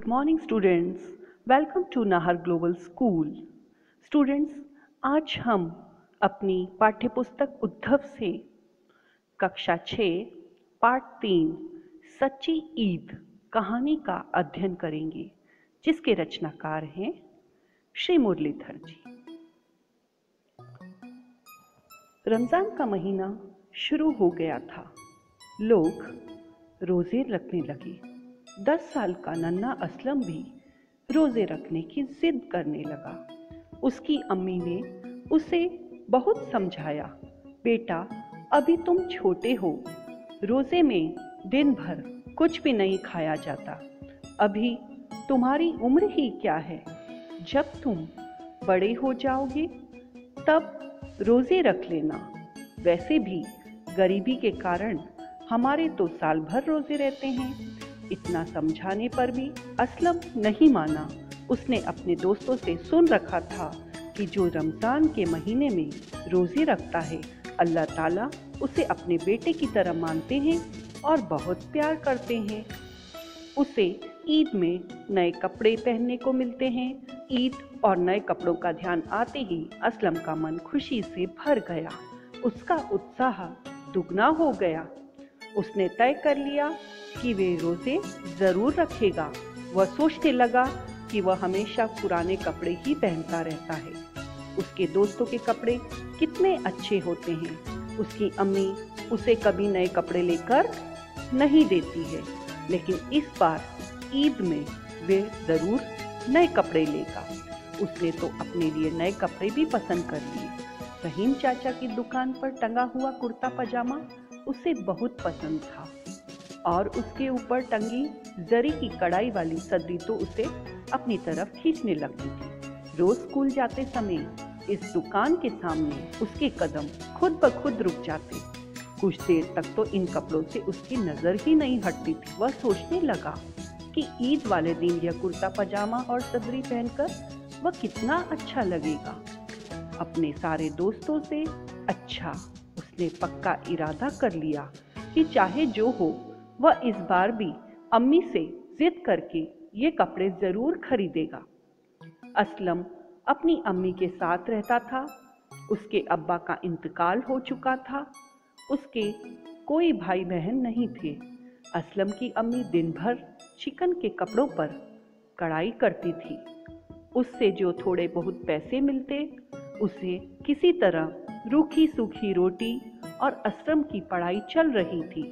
Good morning students. Welcome to Nahar Global School. Students, आज हम अपनी पाठ्यपुस्तक उद्धव से कक्षा 6 पाठ 3 सच्ची ईद कहानी का अध्ययन करेंगे, जिसके रचनाकार हैं श्री मुरलीधर जी। रमज़ान का महीना शुरू हो गया था। लोग रोज़े रखने लगे। 10 साल का नन्हा असलम भी रोज़े रखने की जिद करने लगा। उसकी अम्मी ने उसे बहुत समझाया, बेटा अभी तुम छोटे हो, रोज़े में दिन भर कुछ भी नहीं खाया जाता। अभी तुम्हारी उम्र ही क्या है, जब तुम बड़े हो जाओगे तब रोज़े रख लेना। वैसे भी गरीबी के कारण हमारे तो साल भर रोज़े रहते हैं। इतना समझाने पर भी असलम नहीं माना। उसने अपने दोस्तों से सुन रखा था कि जो रमज़ान के महीने में रोज़े रखता है, अल्लाह ताला उसे अपने बेटे की तरह मानते हैं और बहुत प्यार करते हैं। उसे ईद में नए कपड़े पहनने को मिलते हैं। ईद और नए कपड़ों का ध्यान आते ही असलम का मन खुशी से भर गया। उसका उत्साह दुगना हो गया। उसने तय कर लिया कि वे रोज़े ज़रूर रखेगा। वह सोचने लगा कि वह हमेशा पुराने कपड़े ही पहनता रहता है। उसके दोस्तों के कपड़े कितने अच्छे होते हैं। उसकी अम्मी उसे कभी नए कपड़े लेकर नहीं देती है, लेकिन इस बार ईद में वे ज़रूर नए कपड़े लेगा। उसने तो अपने लिए नए कपड़े भी पसंद कर लिए। रहीम चाचा की दुकान पर टंगा हुआ कुर्ता पजामा उसे बहुत पसंद था और उसके ऊपर टंगी जरी की कढ़ाई वाली सदरी तो उसे अपनी तरफ खींचने लगती थी। रोज स्कूल जाते समय इस दुकान के सामने उसके कदम खुद ब खुद रुक जाते। कुछ देर तक तो इन कपड़ों से उसकी नजर ही नहीं हटती थी। वह सोचने लगा कि ईद वाले दिन यह कुर्ता पजामा और सदरी पहनकर वह कितना अच्छा लगेगा। अपने सारे दोस्तों से उसने पक्का इरादा कर लिया कि चाहे जो हो, वह इस बार भी अम्मी से जिद करके ये कपड़े जरूर खरीदेगा। असलम अपनी अम्मी के साथ रहता था। उसके अब्बा का इंतकाल हो चुका था। उसके कोई भाई बहन नहीं थे। असलम की अम्मी दिन भर चिकन के कपड़ों पर कढ़ाई करती थी। उससे जो थोड़े बहुत पैसे मिलते, उसे किसी तरह रूखी सूखी रोटी और असलम की पढ़ाई चल रही थी।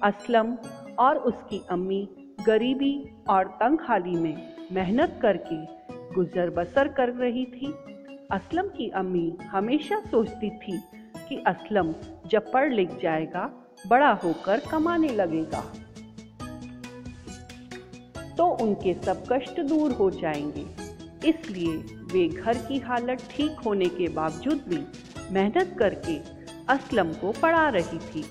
असलम और उसकी अम्मी गरीबी और तंगहाली में मेहनत करके गुजर बसर कर रही थी। असलम की अम्मी हमेशा सोचती थी कि असलम जब पढ़ लिख जाएगा, बड़ा होकर कमाने लगेगा तो उनके सब कष्ट दूर हो जाएंगे। इसलिए वे घर की हालत ठीक होने के बावजूद भी मेहनत करके असलम को पढ़ा रही थी।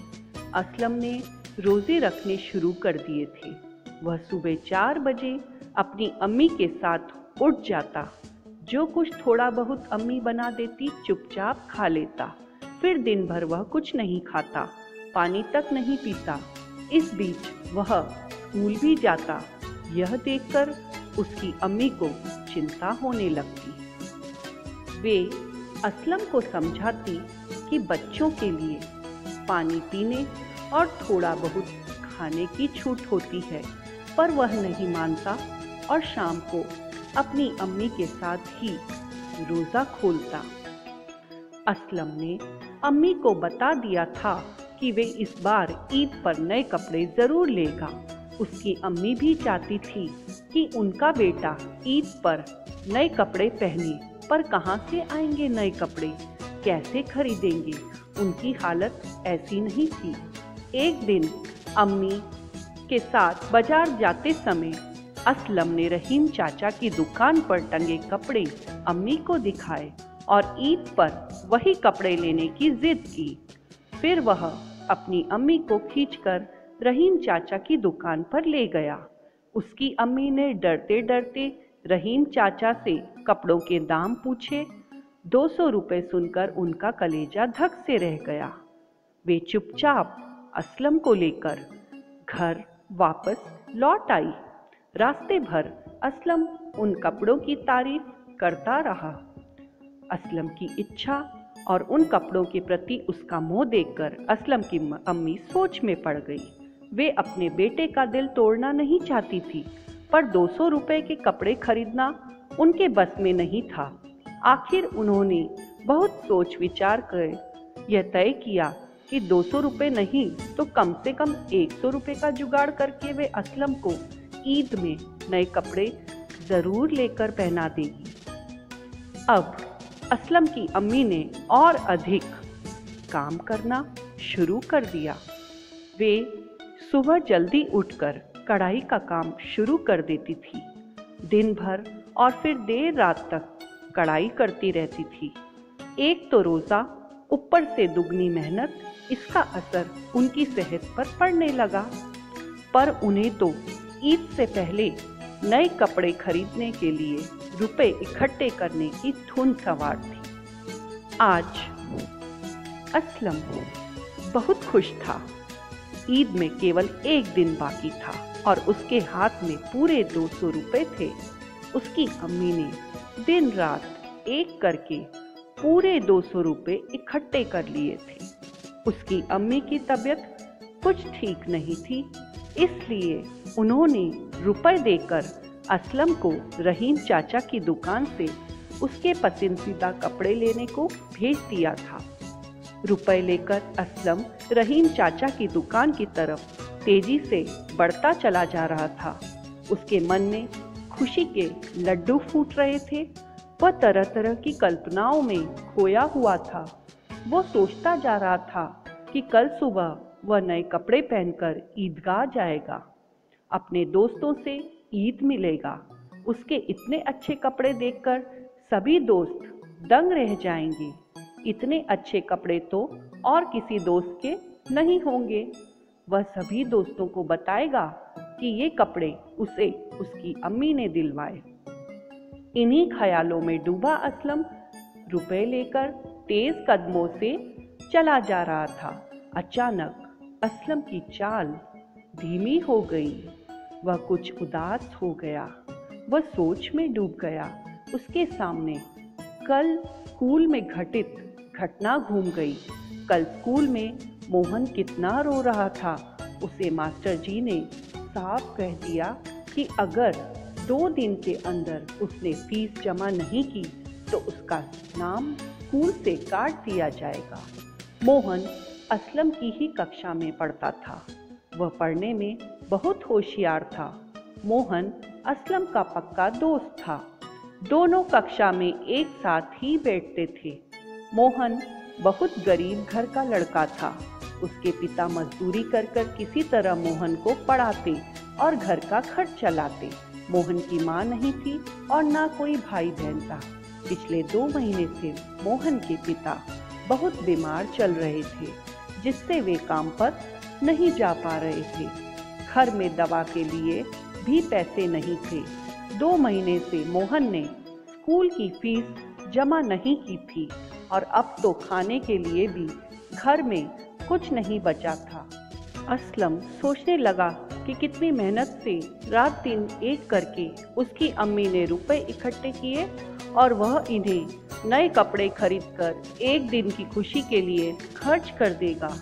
असलम ने रोज़े रखने शुरू कर दिए थे। वह सुबह 4 बजे अपनी अम्मी के साथ उठ जाता। जो कुछ थोड़ा बहुत अम्मी बना देती चुपचाप खा लेता। फिर दिन भर वह कुछ नहीं खाता, पानी तक नहीं पीता। इस बीच वह स्कूल भी जाता। यह देखकर उसकी अम्मी को चिंता होने लगती। वे असलम को समझाती कि बच्चों के लिए पानी पीने और थोड़ा बहुत खाने की छूट होती है, पर वह नहीं मानता और शाम को अपनी अम्मी के साथ ही रोज़ा खोलता। असलम ने अम्मी को बता दिया था कि वे इस बार ईद पर नए कपड़े ज़रूर लेगा। उसकी अम्मी भी चाहती थी कि उनका बेटा ईद पर नए कपड़े पहने, पर कहाँ से आएंगे नए कपड़े, कैसे खरीदेंगे? उनकी हालत ऐसी नहीं थी। एक दिन अम्मी के साथ बाजार जाते समय असलम ने रहीम चाचा की दुकान पर टंगे कपड़े अम्मी को दिखाए और ईद पर वही कपड़े लेने की जिद की। फिर वह अपनी अम्मी को खींचकर रहीम चाचा की दुकान पर ले गया। उसकी अम्मी ने डरते डरते रहीम चाचा से कपड़ों के दाम पूछे। 200 रुपये सुनकर उनका कलेजा धक से रह गया। वे चुपचाप असलम को लेकर घर वापस लौट आई। रास्ते भर असलम उन कपड़ों की तारीफ करता रहा। असलम की इच्छा और उन कपड़ों के प्रति उसका मोह देखकर असलम की अम्मी सोच में पड़ गई। वे अपने बेटे का दिल तोड़ना नहीं चाहती थी, पर 200 रुपए के कपड़े खरीदना उनके बस में नहीं था। आखिर उन्होंने बहुत सोच विचार कर यह तय किया कि 200 रुपये नहीं तो कम से कम 100 रुपये का जुगाड़ करके वे असलम को ईद में नए कपड़े ज़रूर लेकर पहना देगी। अब असलम की अम्मी ने और अधिक काम करना शुरू कर दिया। वे सुबह जल्दी उठकर कढ़ाई का काम शुरू कर देती थी। दिन भर और फिर देर रात तक कढ़ाई करती रहती थी। एक तो रोज़ा, ऊपर से दुगनी मेहनत, इसका असर उनकी सेहत पर पड़ने लगा। पर उन्हें तो ईद से पहले नए कपड़े खरीदने के लिए रुपए इकट्ठे करने की धुन सवार थी। आज असलम बहुत खुश था। ईद में केवल एक दिन बाकी था और उसके हाथ में पूरे 200 रुपए थे। उसकी अम्मी ने दिन रात एक करके पूरे 200 रुपए इकट्ठे कर लिए थे। उसकी अम्मी की तबीयत कुछ ठीक नहीं थी, इसलिए उन्होंने रुपए देकर असलम को रहीम चाचा की दुकान से उसके पसंदीदा कपड़े लेने को भेज दिया था। रुपए लेकर असलम रहीम चाचा की दुकान की तरफ तेजी से बढ़ता चला जा रहा था। उसके मन में खुशी के लड्डू फूट रहे थे। वह तरह तरह की कल्पनाओं में खोया हुआ था। वो सोचता जा रहा था कि कल सुबह वह नए कपड़े पहनकर ईदगाह जाएगा, अपने दोस्तों से ईद मिलेगा। उसके इतने अच्छे कपड़े देखकर सभी दोस्त दंग रह जाएंगे। इतने अच्छे कपड़े तो और किसी दोस्त के नहीं होंगे। वह सभी दोस्तों को बताएगा कि ये कपड़े उसे उसकी अम्मी ने दिलवाए। इन्हीं ख्यालों में डूबा असलम रुपए लेकर तेज कदमों से चला जा रहा था। अचानक असलम की चाल धीमी हो गई। वह कुछ उदास हो गया। वह सोच में डूब गया। उसके सामने कल स्कूल में घटित घटना घूम गई। कल स्कूल में मोहन कितना रो रहा था। उसे मास्टर जी ने साफ कह दिया कि अगर 2 दिन के अंदर उसने फीस जमा नहीं की तो उसका नाम स्कूल से काट दिया जाएगा। मोहन असलम की ही कक्षा में पढ़ता था। वह पढ़ने में बहुत होशियार था। मोहन असलम का पक्का दोस्त था। दोनों कक्षा में एक साथ ही बैठते थे। मोहन बहुत गरीब घर का लड़का था। उसके पिता मजदूरी कर कर किसी तरह मोहन को पढ़ाते और घर का खर्च चलाते। मोहन की माँ नहीं थी और ना कोई भाई बहन था। पिछले 2 महीने से मोहन के पिता बहुत बीमार चल रहे थे, जिससे वे काम पर नहीं जा पा रहे थे। घर में दवा के लिए भी पैसे नहीं थे। 2 महीने से मोहन ने स्कूल की फीस जमा नहीं की थी और अब तो खाने के लिए भी घर में कुछ नहीं बचा था। असलम सोचने लगा कि कितनी मेहनत से रात दिन एक करके उसकी अम्मी ने रुपए इकट्ठे किए और वह इन्हें नए कपड़े खरीदकर एक दिन की खुशी के लिए खर्च कर देगा।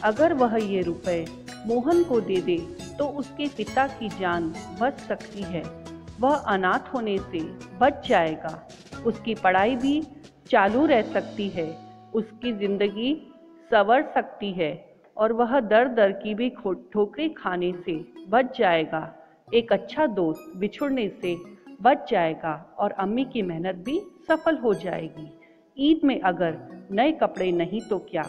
अगर वह ये रुपए मोहन को दे दे तो उसके पिता की जान बच सकती है। वह अनाथ होने से बच जाएगा। उसकी पढ़ाई भी चालू रह सकती है। उसकी ज़िंदगी संवर सकती है और वह दर दर की भी ठोकरें खाने से बच जाएगा। एक अच्छा दोस्त बिछुड़ने से बच जाएगा और अम्मी की मेहनत भी सफल हो जाएगी। ईद में अगर नए कपड़े नहीं तो क्या,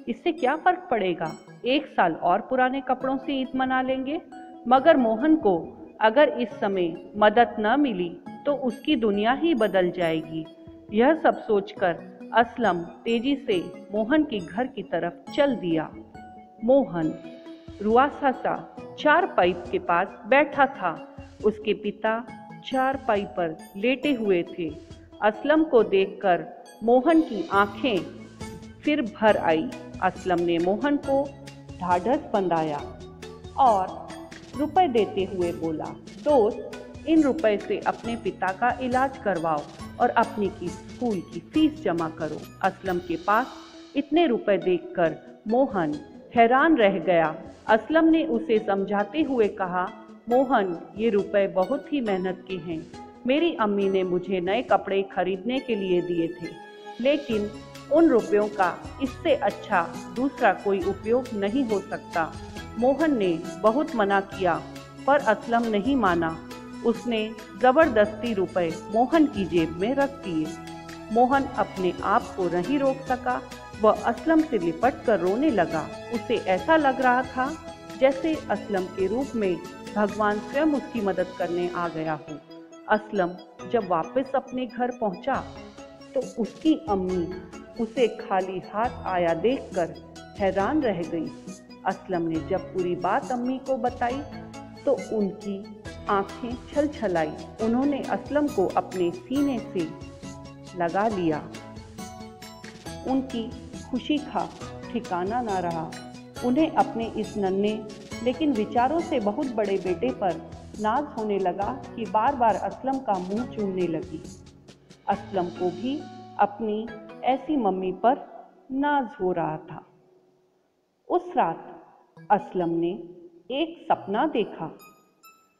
इससे क्या फ़र्क पड़ेगा। 1 साल और पुराने कपड़ों से ईद मना लेंगे। मगर मोहन को अगर इस समय मदद न मिली तो उसकी दुनिया ही बदल जाएगी। यह सब सोचकर असलम तेजी से मोहन के घर की तरफ चल दिया। मोहन रुआसा सा चारपाई के पास बैठा था। उसके पिता चारपाई पर लेटे हुए थे। असलम को देखकर मोहन की आंखें फिर भर आई। असलम ने मोहन को ढाढ़स बंधाया और रुपए देते हुए बोला, दोस्त, इन रुपए से अपने पिता का इलाज करवाओ और अपनी की स्कूल की फीस जमा करो। असलम के पास इतने रुपए देखकर मोहन हैरान रह गया। असलम ने उसे समझाते हुए कहा, मोहन, ये रुपए बहुत ही मेहनत के हैं। मेरी अम्मी ने मुझे नए कपड़े खरीदने के लिए दिए थे, लेकिन उन रुपयों का इससे अच्छा दूसरा कोई उपयोग नहीं हो सकता। मोहन ने बहुत मना किया, पर असलम नहीं माना। उसने जबरदस्ती रुपए मोहन की जेब में रख दिए। मोहन अपने आप को नहीं रोक सका। वह असलम से लिपट कर रोने लगा। उसे ऐसा लग रहा था जैसे असलम के रूप में भगवान स्वयं उसकी मदद करने आ गया हो। असलम जब वापस अपने घर पहुंचा तो उसकी अम्मी उसे खाली हाथ आया देखकर हैरान रह गई। असलम ने जब पूरी बात अम्मी को बताई तो उनकी आंखें छलछलाई। उन्होंने असलम को अपने सीने से लगा लिया। उनकी खुशी का ठिकाना ना रहा। उन्हें अपने इस नन्हे लेकिन विचारों से बहुत बड़े बेटे पर नाज होने लगा कि बार बार असलम का मुंह चूमने लगी। असलम को भी अपनी ऐसी मम्मी पर नाज हो रहा था। उस रात असलम ने एक सपना देखा।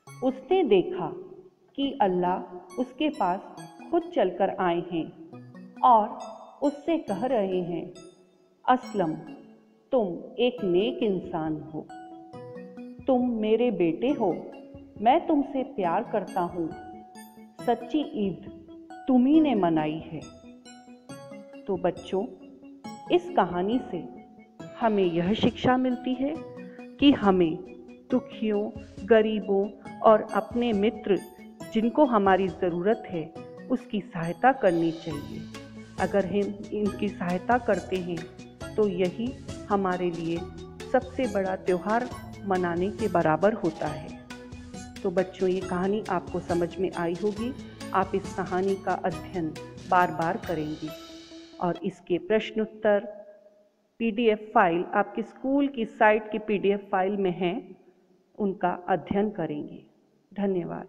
उसने देखा कि अल्लाह उसके पास खुद चलकर आए हैं और उससे कह रहे हैं, असलम, तुम एक नेक इंसान हो, तुम मेरे बेटे हो, मैं तुमसे प्यार करता हूँ। सच्ची ईद तुम्ही ने मनाई है। तो बच्चों, इस कहानी से हमें यह शिक्षा मिलती है कि हमें दुखियों, गरीबों और अपने मित्र जिनको हमारी ज़रूरत है उसकी सहायता करनी चाहिए। अगर हम इनकी सहायता करते हैं तो यही हमारे लिए सबसे बड़ा त्यौहार मनाने के बराबर होता है। तो बच्चों, ये कहानी आपको समझ में आई होगी। आप इस कहानी का अध्ययन बार बार करेंगे और इसके प्रश्नोत्तर PDF फाइल आपके स्कूल की साइट की PDF फाइल में हैं, उनका अध्ययन करेंगे। धन्यवाद।